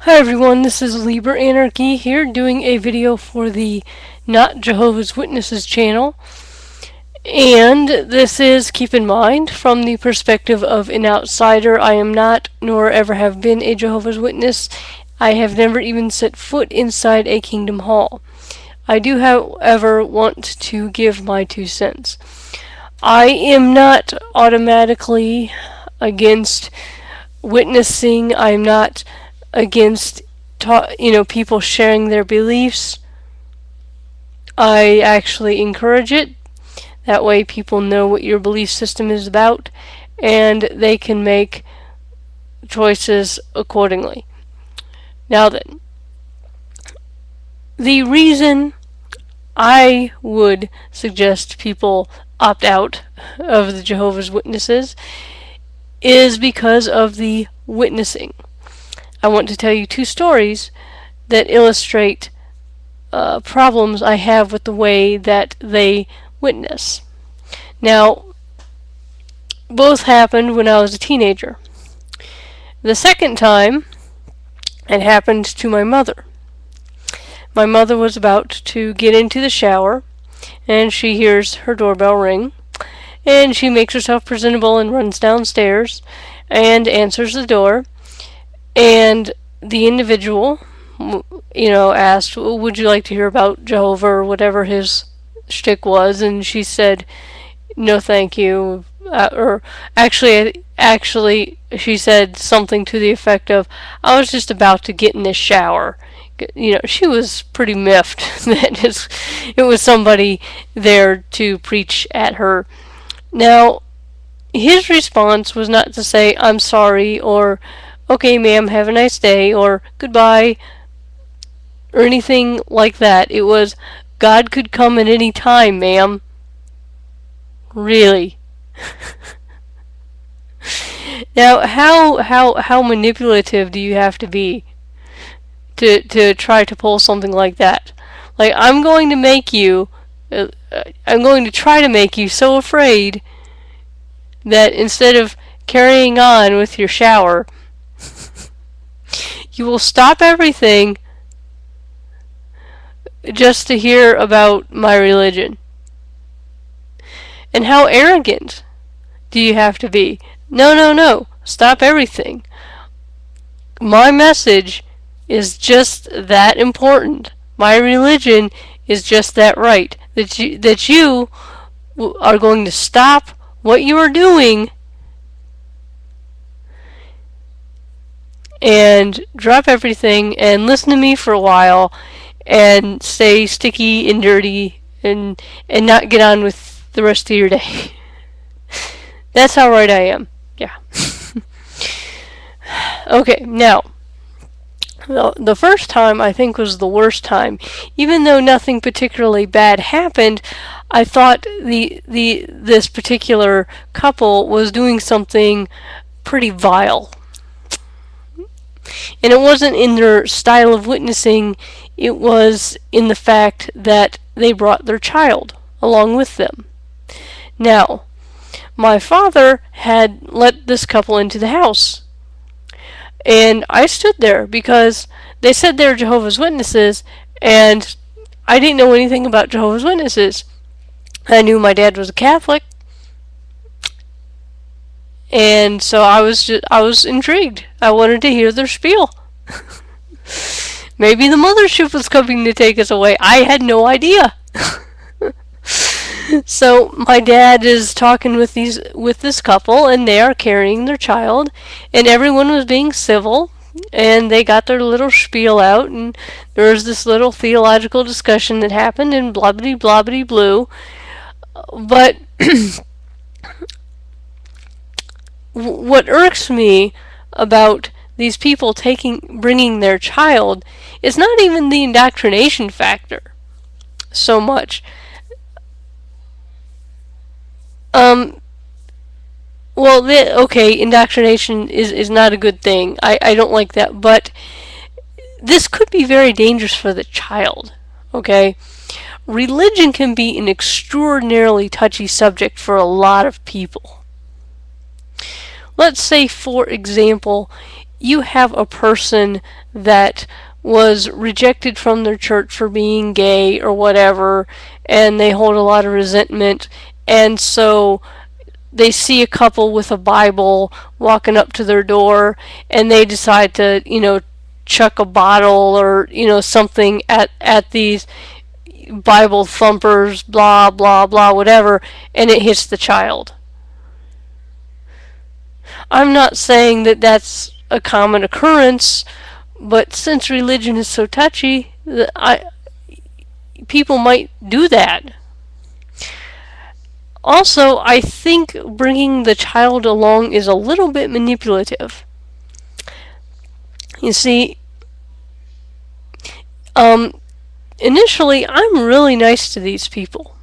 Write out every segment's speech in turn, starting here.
Hi everyone, this is LiberAnarchy here doing a video for the Not Jehovah's Witnesses channel. And this is, keep in mind, from the perspective of an outsider. I am not, nor ever have been, a Jehovah's Witness. I have never even set foot inside a Kingdom Hall. I do, however, want to give my 2 cents. I am not automatically against witnessing. I'm not against people sharing their beliefs. I actually encourage it. That way people know what your belief system is about and they can make choices accordingly. Now then, the reason I would suggest people opt out of the Jehovah's Witnesses is because of the witnessing. I want to tell you 2 stories that illustrate problems I have with the way that they witness. Now, both happened when I was a teenager. The second time, it happened to my mother. My mother was about to get into the shower, and she hears her doorbell ring, and she makes herself presentable and runs downstairs and answers the door. And the individual, asked, well, would you like to hear about Jehovah or whatever his shtick was? And she said, no thank you. Or actually, she said something to the effect of, I was just about to get in the shower. She was pretty miffed that it was somebody there to preach at her. Now, his response was not to say, I'm sorry, or okay, ma'am, have a nice day, or goodbye, or anything like that. It was, God could come at any time, ma'am. Really? Now, how manipulative do you have to be to try to pull something like that? Like, I'm going to try to make you so afraid that instead of carrying on with your shower, you will stop everything just to hear about my religion. And how arrogant do you have to be? No. Stop everything. My message is just that important. My religion is just that right. That you are going to stop what you are doing and drop everything and listen to me for a while and stay sticky and dirty and not get on with the rest of your day. That's how right I am. Yeah. Okay, now, the first time I think was the worst time. Even though nothing particularly bad happened, I thought this particular couple was doing something pretty vile. And it wasn't in their style of witnessing, it was in the fact that they brought their child along with them. Now, my father had let this couple into the house. And I stood there because they said they were Jehovah's Witnesses, and I didn't know anything about Jehovah's Witnesses. I knew my dad was a Catholic, and so I was intrigued. I wanted to hear their spiel. Maybe the mothership was coming to take us away. I had no idea. So my dad is talking with this couple, and they are carrying their child, and everyone was being civil, and they got their little spiel out, and there was this little theological discussion that happened, and blobbity blobbity blue. But what irks me about these people bringing their child is not even the indoctrination factor so much. Indoctrination is not a good thing. I don't like that, but this could be very dangerous for the child, okay? Religion can be an extraordinarily touchy subject for a lot of people. Let's say, for example, you have a person that was rejected from their church for being gay or whatever, and they hold a lot of resentment, and so they see a couple with a Bible walking up to their door, and they decide to, chuck a bottle or, something at these Bible thumpers, blah, blah, blah, whatever, and it hits the child. I'm not saying that that's a common occurrence, but since religion is so touchy, people might do that. Also, I think bringing the child along is a little bit manipulative. You see, initially, I'm really nice to these people.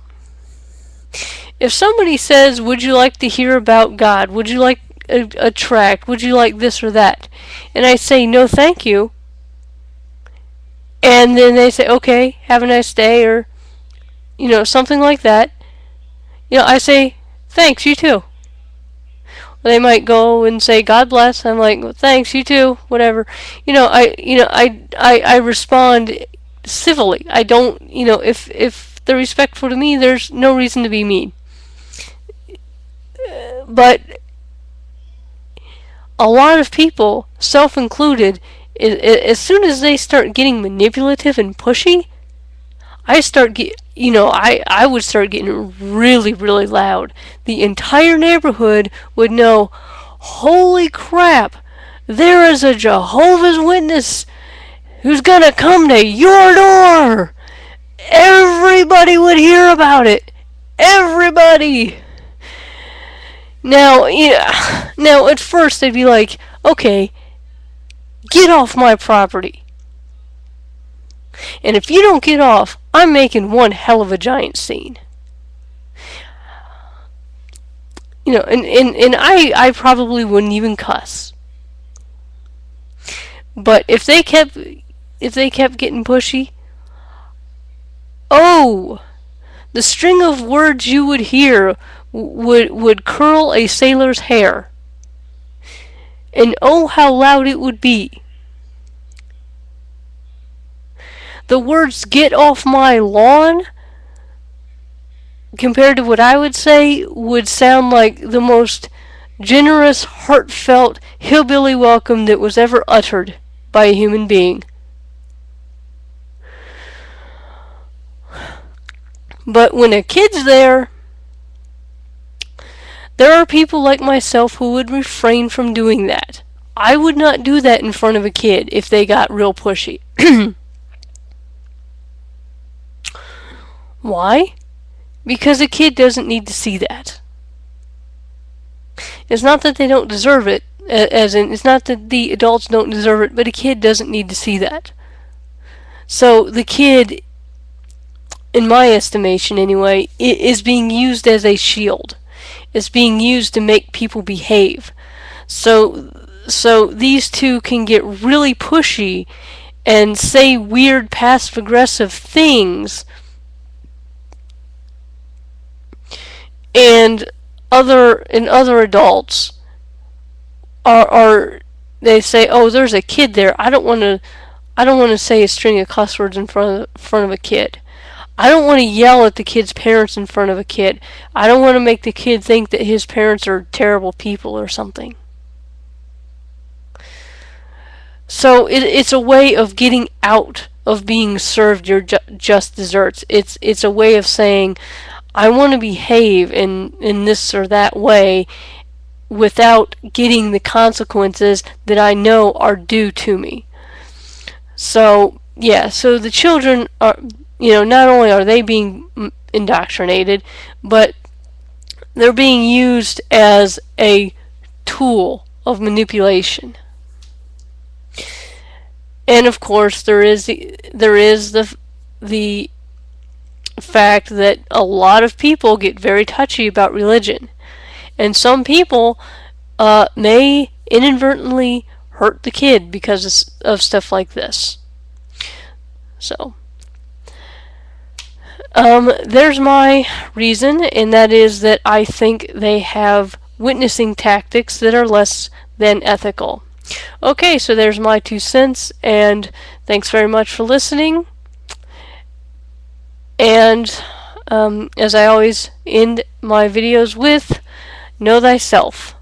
If somebody says, would you like to hear about God? Would you like a tract? Would you like this or that? And I say, no thank you. And then they say, okay, have a nice day, or, something like that. I say, thanks, you too. They might go and say, God bless. I'm like, well, thanks, you too, whatever. I respond civilly. I don't, if they're respectful to me, there's no reason to be mean. But a lot of people, self included, as soon as they start getting manipulative and pushy, I would start getting really, really loud. The entire neighborhood would know, holy crap, there is a Jehovah's Witness who's gonna come to your door. Everybody would hear about it. Everybody. Now, at first they'd be like, okay, get off my property. And if you don't get off, I'm making one hell of a giant scene. And I probably wouldn't even cuss. But if they kept getting pushy, oh, the string of words you would hear would curl a sailor's hair. And oh, how loud it would be. The words, get off my lawn, compared to what I would say, would sound like the most generous, heartfelt, hillbilly welcome that was ever uttered by a human being. But when a kid's there are people like myself who would refrain from doing that. I would not do that in front of a kid if they got real pushy. Why? Because a kid doesn't need to see that. It's not that they don't deserve it, as in, it's not that the adults don't deserve it, but a kid doesn't need to see that. So the kid, in my estimation anyway, is being used as a shield. It's being used to make people behave. So these two can get really pushy and say weird passive-aggressive things, and other adults are they say, oh, there's a kid there. I don't want to say a string of cuss words in front of a kid. I don't want to yell at the kid's parents in front of a kid. I don't want to make the kid think that his parents are terrible people or something. So it's a way of getting out of being served your just desserts. It's a way of saying, I want to behave in this or that way without getting the consequences that I know are due to me. So, yeah, so the children are, not only are they being indoctrinated, but they're being used as a tool of manipulation. And of course, there is the fact that a lot of people get very touchy about religion, and some people may inadvertently hurt the kid because of stuff like this. So there's my reason, and that is that I think they have witnessing tactics that are less than ethical. Okay, so there's my 2 cents, and thanks very much for listening. And as I always end my videos with, know thyself.